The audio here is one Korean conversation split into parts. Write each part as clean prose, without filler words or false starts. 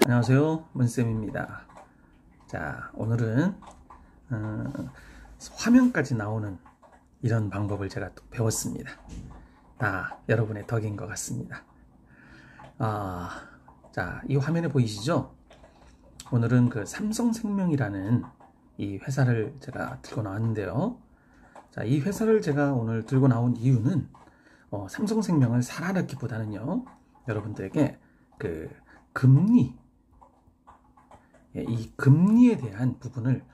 안녕하세요, 문쌤입니다. 자, 오늘은 화면까지 나오는 이런 방법을 제가 또 배웠습니다. 여러분의 덕인 것 같습니다. 자, 이 화면에 보이시죠? 오늘은 그 삼성생명이라는 이 회사를 제가 들고 나왔는데요. 자, 이 회사를 제가 오늘 들고 나온 이유는 삼성생명을 사라라기보다는요, 여러분들에게 그 금리, 이 금리에 대한 부분을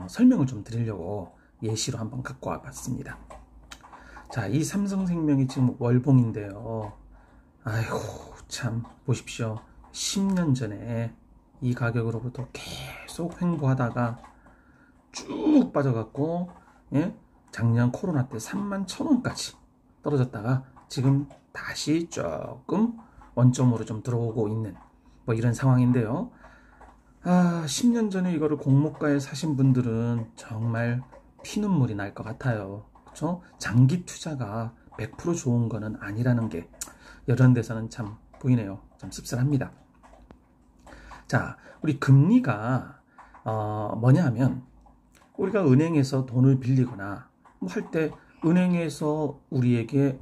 설명을 좀 드리려고 예시로 한번 갖고 와봤습니다. 자, 이 삼성생명이 지금 월봉인데요. 아이고, 참 보십시오. 10년 전에 이 가격으로부터 계속 횡보하다가 쭉 빠져갖고, 작년 코로나 때 31,000원까지 떨어졌다가 지금 다시 조금 원점으로 좀 들어오고 있는 뭐 이런 상황인데요. 10년 전에 이거를 공모가에 사신 분들은 정말 피눈물이 날 것 같아요. 그렇죠? 장기 투자가 100% 좋은 거는 아니라는 게 이런 데서는 참 보이네요. 좀 씁쓸합니다. 자, 우리 금리가 뭐냐 하면 우리가 은행에서 돈을 빌리거나 뭐 할 때 은행에서 우리에게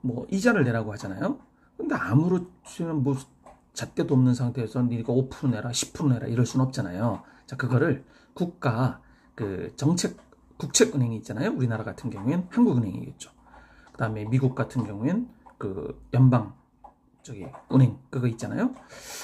뭐 이자를 내라고 하잖아요. 근데 아무렇지는 뭐 잣대도 없는 상태에서 네가 5% 내라, 10% 내라 이럴 수는 없잖아요. 자, 그거를 국가 그 정책 국책은행이 있잖아요. 우리나라 같은 경우엔 한국은행이겠죠. 그 다음에 미국 같은 경우엔 그 연방 은행 그거 있잖아요.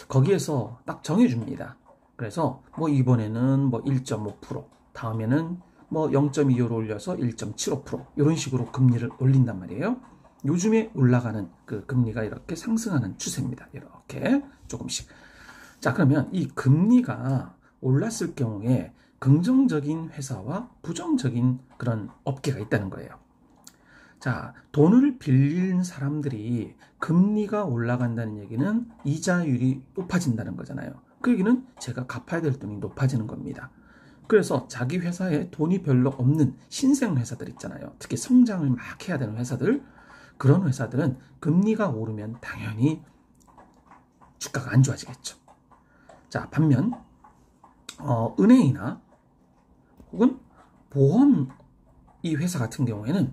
거기에서 딱 정해줍니다. 그래서 뭐 이번에는 뭐 1.5%, 다음에는 뭐 0.25로 올려서 1.75% 이런 식으로 금리를 올린단 말이에요. 요즘에 올라가는 그 금리가 이렇게 상승하는 추세입니다. 이렇게 조금씩. 자, 그러면 이 금리가 올랐을 경우에 긍정적인 회사와 부정적인 그런 업계가 있다는 거예요. 자, 돈을 빌린 사람들이 금리가 올라간다는 얘기는 이자율이 높아진다는 거잖아요. 그 얘기는 제가 갚아야 될 돈이 높아지는 겁니다. 그래서 자기 회사에 돈이 별로 없는 신생 회사들 있잖아요. 특히 성장을 막 해야 되는 회사들, 그런 회사들은 금리가 오르면 당연히 주가가 안 좋아지겠죠. 자, 반면 은행이나 혹은 보험 이 회사 같은 경우에는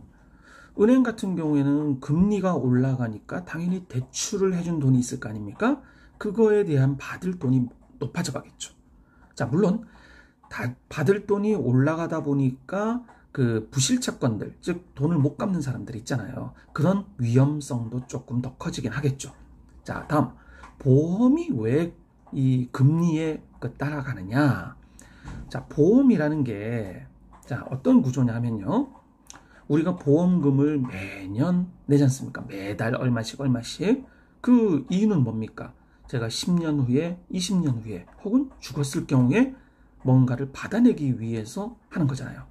은행 같은 경우에는 금리가 올라가니까 당연히 대출을 해준 돈이 있을 거 아닙니까? 그거에 대한 받을 돈이 높아져 가겠죠. 자, 물론 받을 돈이 올라가다 보니까 그 부실채권들, 즉 돈을 못 갚는 사람들 있잖아요. 그런 위험성도 조금 더 커지긴 하겠죠. 자, 다음 보험이 왜 이 금리에 따라가느냐? 자, 보험이라는 게 어떤 구조냐 하면요. 우리가 보험금을 매년 내지 않습니까? 매달 얼마씩 그 이유는 뭡니까? 제가 10년 후에 20년 후에 혹은 죽었을 경우에 뭔가를 받아내기 위해서 하는 거잖아요.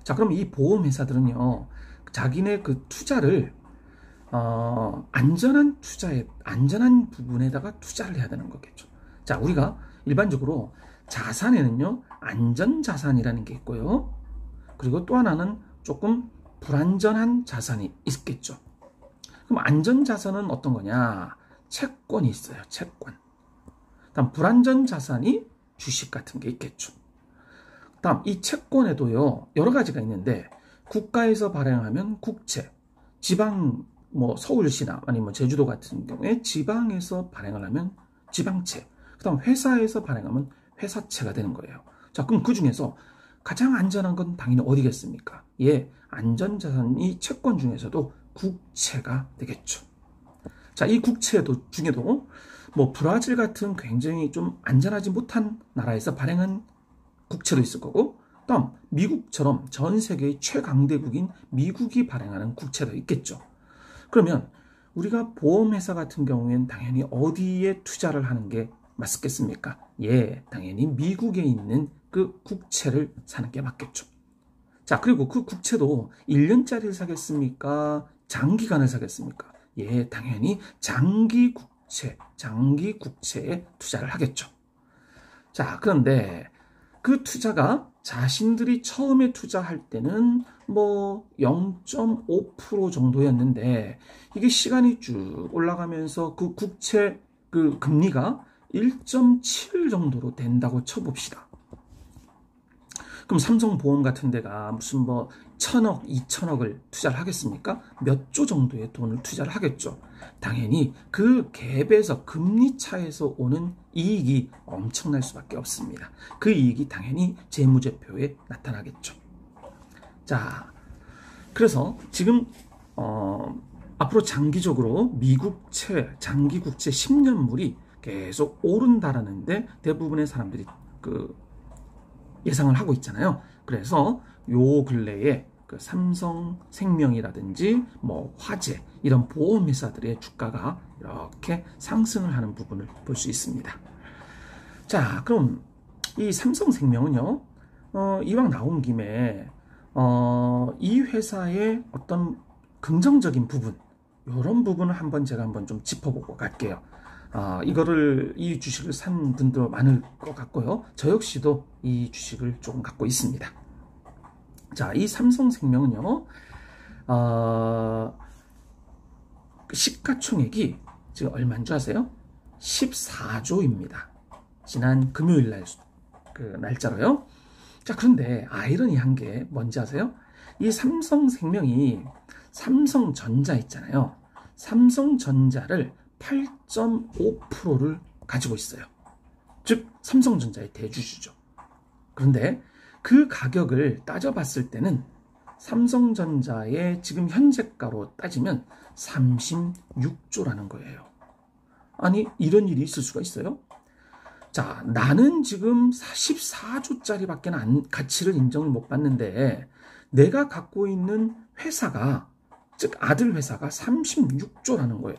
자, 그럼 이 보험회사들은요, 자기네 그 투자를 안전한 부분에다가 투자를 해야 되는 거겠죠. 자, 우리가 일반적으로 자산에는요, 안전자산이라는 게 있고요. 그리고 또 하나는 조금 불안전한 자산이 있겠죠. 그럼 안전자산은 어떤 거냐? 채권이 있어요. 채권. 다음 불안전 자산이 주식 같은 게 있겠죠. 다음 이 채권에도요, 여러 가지가 있는데 국가에서 발행하면 국채, 지방 뭐 서울시나 아니면 제주도 같은 경우에 지방에서 발행을 하면 지방채, 그다음 회사에서 발행하면 회사채가 되는 거예요. 자, 그럼 그 중에서 가장 안전한 건 당연히 어디겠습니까? 안전자산이 채권 중에서도 국채가 되겠죠. 자, 이 국채도 중에도 뭐 브라질 같은 굉장히 좀 안전하지 못한 나라에서 발행한 국채도 있을 거고, 다음 미국처럼 전 세계의 최강대국인 미국이 발행하는 국채도 있겠죠. 그러면 우리가 보험회사 같은 경우에는 당연히 어디에 투자를 하는 게 맞겠습니까? 당연히 미국에 있는 그 국채를 사는 게 맞겠죠. 자, 그리고 그 국채도 1년짜리를 사겠습니까? 장기간을 사겠습니까? 당연히 장기 국채에 투자를 하겠죠. 자, 그런데 그 투자가 자신들이 처음에 투자할 때는 뭐 0.5% 정도였는데 이게 시간이 쭉 올라가면서 그 국채 그 금리가 1.7 정도로 된다고 쳐봅시다. 그럼 삼성보험 같은 데가 무슨 뭐 1,000억, 2,000억을 투자를 하겠습니까? 몇 조 정도의 돈을 투자를 하겠죠. 당연히 그 갭에서 금리 차에서 오는 이익이 엄청날 수밖에 없습니다. 그 이익이 당연히 재무제표에 나타나겠죠. 자, 그래서 지금 앞으로 장기적으로 미국채, 장기국채 10년물이 계속 오른다라는데 대부분의 사람들이 예상을 하고 있잖아요. 그래서 요 근래에 그 삼성생명이라든지 뭐 화재 이런 보험회사들의 주가가 이렇게 상승을 하는 부분을 볼 수 있습니다. 자, 그럼 이 삼성생명은요, 이왕 나온 김에 이 회사의 어떤 긍정적인 부분, 이런 부분을 제가 한번 좀 짚어보고 갈게요. 이 주식을 산 분도 많을 것 같고요. 저 역시도 이 주식을 조금 갖고 있습니다. 자, 이 삼성생명은요, 시가총액이 지금 얼마인 줄 아세요? 14조입니다. 지난 금요일 날, 그 날짜로요. 자, 그런데 아이러니한 게 뭔지 아세요? 이 삼성생명이 삼성전자 있잖아요. 삼성전자를 8.5%를 가지고 있어요. 즉 삼성전자의 대주주죠. 그런데 그 가격을 따져봤을 때는 삼성전자의 지금 현재가로 따지면 36조라는 거예요. 아니, 이런 일이 있을 수가 있어요? 자, 나는 지금 14조짜리밖에 가치를 인정을 못 받는데 내가 갖고 있는 회사가, 즉 아들 회사가 36조라는 거예요.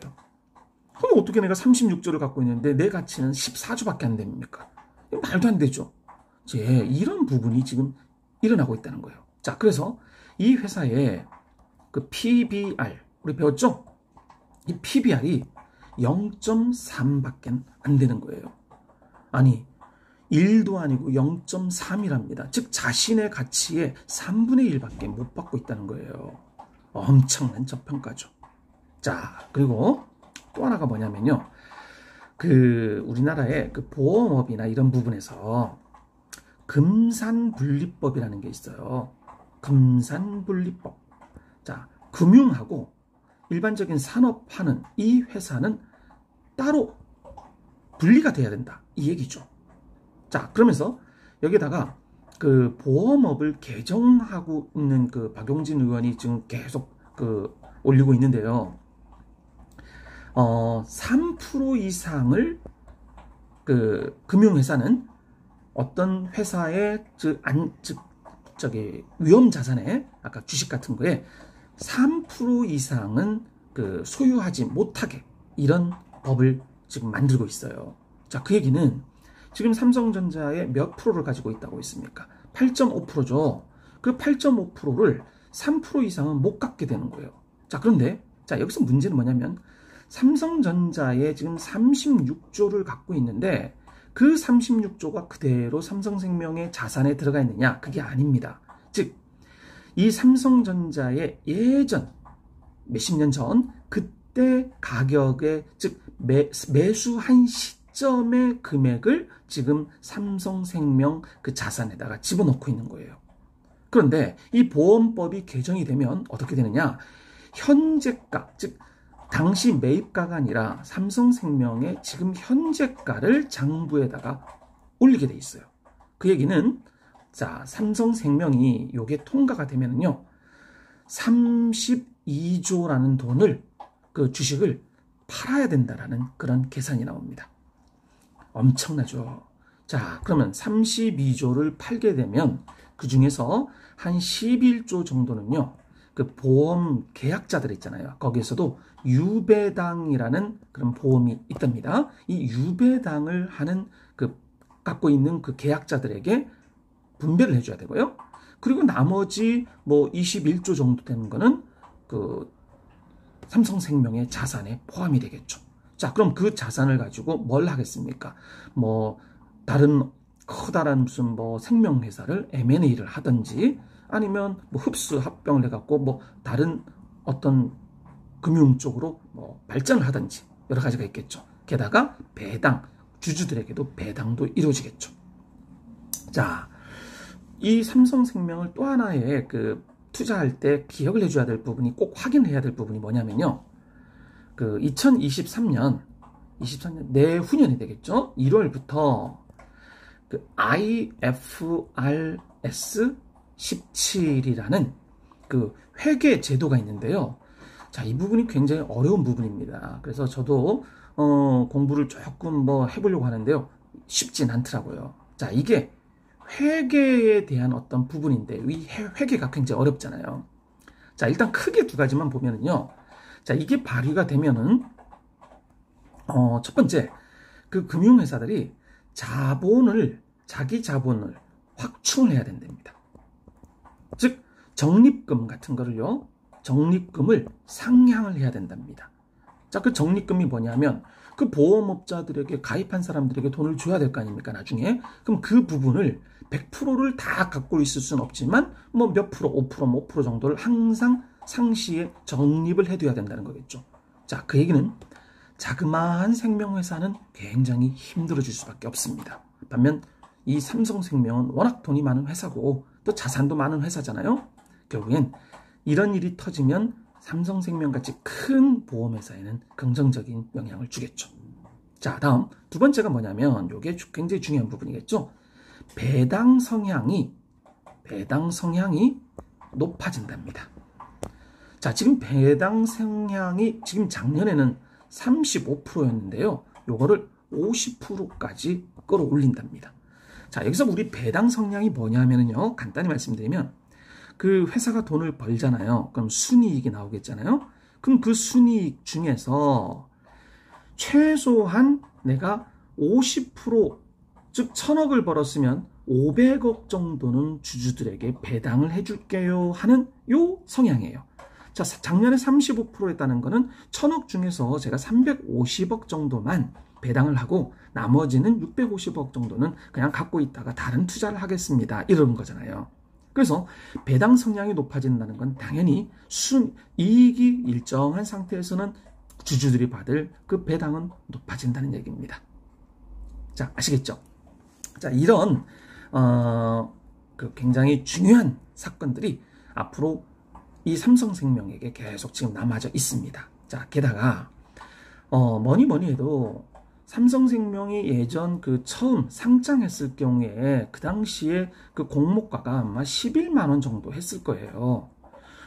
그럼 어떻게 내가 36조를 갖고 있는데 내 가치는 14조밖에 안 됩니까? 말도 안 되죠. 이런 부분이 지금 일어나고 있다는 거예요. 자, 그래서 이 회사의 그 PBR, 우리 배웠죠? 이 PBR이 0.3밖에 안 되는 거예요. 아니, 1도 아니고 0.3이랍니다. 즉 자신의 가치의 3분의 1밖에 못 받고 있다는 거예요. 엄청난 저평가죠. 자, 그리고 또 하나가 뭐냐면요. 우리나라의 그 보험업이나 이런 부분에서 금산분리법이라는 게 있어요. 금산분리법. 자, 금융하고 일반적인 산업하는 이 회사는 따로 분리가 돼야 된다. 이 얘기죠. 자, 그러면서 여기다가 그 보험업을 개정하고 있는 그 박용진 의원이 지금 계속 올리고 있는데요. 3% 이상을 금융회사는 어떤 회사의 위험 자산에, 아까 주식 같은 거에 3% 이상은 소유하지 못하게, 이런 법을 지금 만들고 있어요. 자, 그 얘기는 지금 삼성전자의 몇 프로를 가지고 있다고 했습니까? 8.5%죠. 그 8.5%를 3% 이상은 못 갖게 되는 거예요. 자, 그런데 여기서 문제는 뭐냐면 삼성전자에 지금 36조를 갖고 있는데 그 36조가 그대로 삼성생명의 자산에 들어가 있느냐? 그게 아닙니다. 즉, 이 삼성전자의 예전 몇십 년 전 그때 가격에, 즉 매수한 시점의 금액을 지금 삼성생명 그 자산에다가 집어넣고 있는 거예요. 그런데 이 보험법이 개정이 되면 어떻게 되느냐? 현재가, 즉 당시 매입가가 아니라 삼성생명의 지금 현재가를 장부에다가 올리게 돼 있어요. 그 얘기는, 자, 삼성생명이 요게 통과가 되면요, 32조라는 돈을, 그 주식을 팔아야 된다라는 그런 계산이 나옵니다. 엄청나죠. 자, 그러면 32조를 팔게 되면 그 중에서 한 11조 정도는요, 그 보험 계약자들 있잖아요. 거기에서도 유배당이라는 그런 보험이 있답니다. 이 유배당을 하는 갖고 있는 그 계약자들에게 분배를 해줘야 되고요. 그리고 나머지 뭐 21조 정도 되는 거는 삼성생명의 자산에 포함이 되겠죠. 자, 그럼 그 자산을 가지고 뭘 하겠습니까? 뭐 다른 커다란 무슨 뭐 생명회사를 M&A를 하든지, 아니면 뭐 흡수 합병을 해갖고 뭐 다른 어떤 금융 쪽으로 뭐 발전을 하든지 여러 가지가 있겠죠. 게다가 배당, 주주들에게도 배당도 이루어지겠죠. 자, 이 삼성생명을 또 하나의 그 투자할 때 기억을 해줘야 될 부분이, 꼭 확인해야 될 부분이 뭐냐면요. 그 2023년 내후년이 되겠죠. 1월부터 그 IFRS 17이라는 그 회계 제도가 있는데요. 자, 이 부분이 굉장히 어려운 부분입니다. 그래서 저도 공부를 조금 뭐 해보려고 하는데요. 쉽진 않더라고요. 자, 이게 회계에 대한 어떤 부분인데 이 회계가 굉장히 어렵잖아요. 자, 일단 크게 두 가지만 보면은요. 자, 이게 발의가 되면은 첫 번째, 그 금융회사들이 자기 자본을 확충을 해야 된답니다. 즉 적립금 같은 거를요, 적립금을 상향을 해야 된답니다. 자, 그 적립금이 뭐냐면 그 보험업자들에게 가입한 사람들에게 돈을 줘야 될 거 아닙니까, 나중에. 그럼 그 부분을 100%를 다 갖고 있을 수는 없지만 뭐 몇 프로, 5%, 뭐 5% 정도를 항상 상시에 적립을 해둬야 된다는 거겠죠. 자, 그 얘기는 자그마한 생명회사는 굉장히 힘들어질 수밖에 없습니다. 반면 이 삼성생명은 워낙 돈이 많은 회사고 또 자산도 많은 회사잖아요. 결국엔 이런 일이 터지면 삼성생명같이 큰 보험회사에는 긍정적인 영향을 주겠죠. 자, 다음 두 번째가 뭐냐면 이게 굉장히 중요한 부분이겠죠. 배당 성향이 높아진답니다. 자, 지금 배당 성향이 지금 작년에는 35%였는데요. 요거를 50%까지 끌어올린답니다. 자, 여기서 우리 배당 성향이 뭐냐면요. 간단히 말씀드리면 그 회사가 돈을 벌잖아요. 그럼 순이익이 나오겠잖아요. 그럼 그 순이익 중에서 최소한 내가 50%, 즉 1000억을 벌었으면 500억 정도는 주주들에게 배당을 해줄게요 하는 요 성향이에요. 자, 작년에 35% 했다는 거는 1000억 중에서 제가 350억 정도만 배당을 하고 나머지는 650억 정도는 그냥 갖고 있다가 다른 투자를 하겠습니다. 이런 거잖아요. 그래서 배당 성향이 높아진다는 건 당연히 이익이 일정한 상태에서는 주주들이 받을 그 배당은 높아진다는 얘기입니다. 자, 아시겠죠? 자, 이런 그 굉장히 중요한 사건들이 앞으로 이 삼성생명에게 계속 지금 남아져 있습니다. 자, 게다가 뭐니 해도 삼성생명이 예전 그 처음 상장했을 경우에 그 당시에 그 공모가가 아마 11만 원 정도 했을 거예요.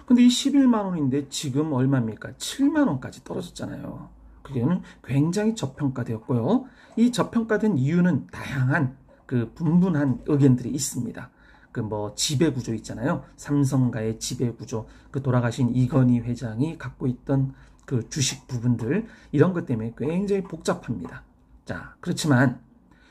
근데 이 11만 원인데 지금 얼마입니까? 7만 원까지 떨어졌잖아요. 그게는 굉장히 저평가되었고요. 이 저평가된 이유는 다양한 그 분분한 의견들이 있습니다. 그 뭐 지배구조 있잖아요. 삼성가의 지배구조, 그 돌아가신 이건희 회장이 갖고 있던 그 주식 부분들, 이런 것 때문에 굉장히 복잡합니다. 자, 그렇지만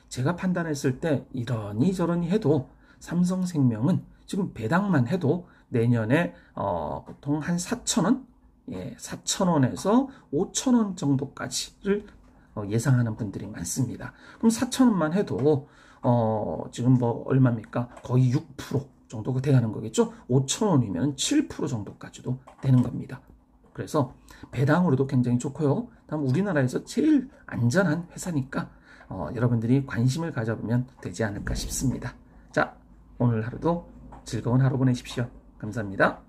제가 판단했을 때 이러니 저러니 해도 삼성생명은 지금 배당만 해도 내년에 보통 한 4,000원, 4,000원에서 5,000원 정도까지를 예상하는 분들이 많습니다. 그럼 4,000원만 해도 지금 뭐 얼마입니까? 거의 6% 정도가 돼가는 거겠죠? 5,000원이면 7% 정도까지도 되는 겁니다. 그래서 배당으로도 굉장히 좋고요. 다음 우리나라에서 제일 안전한 회사니까 여러분들이 관심을 가져보면 되지 않을까 싶습니다. 자, 오늘 하루도 즐거운 하루 보내십시오. 감사합니다.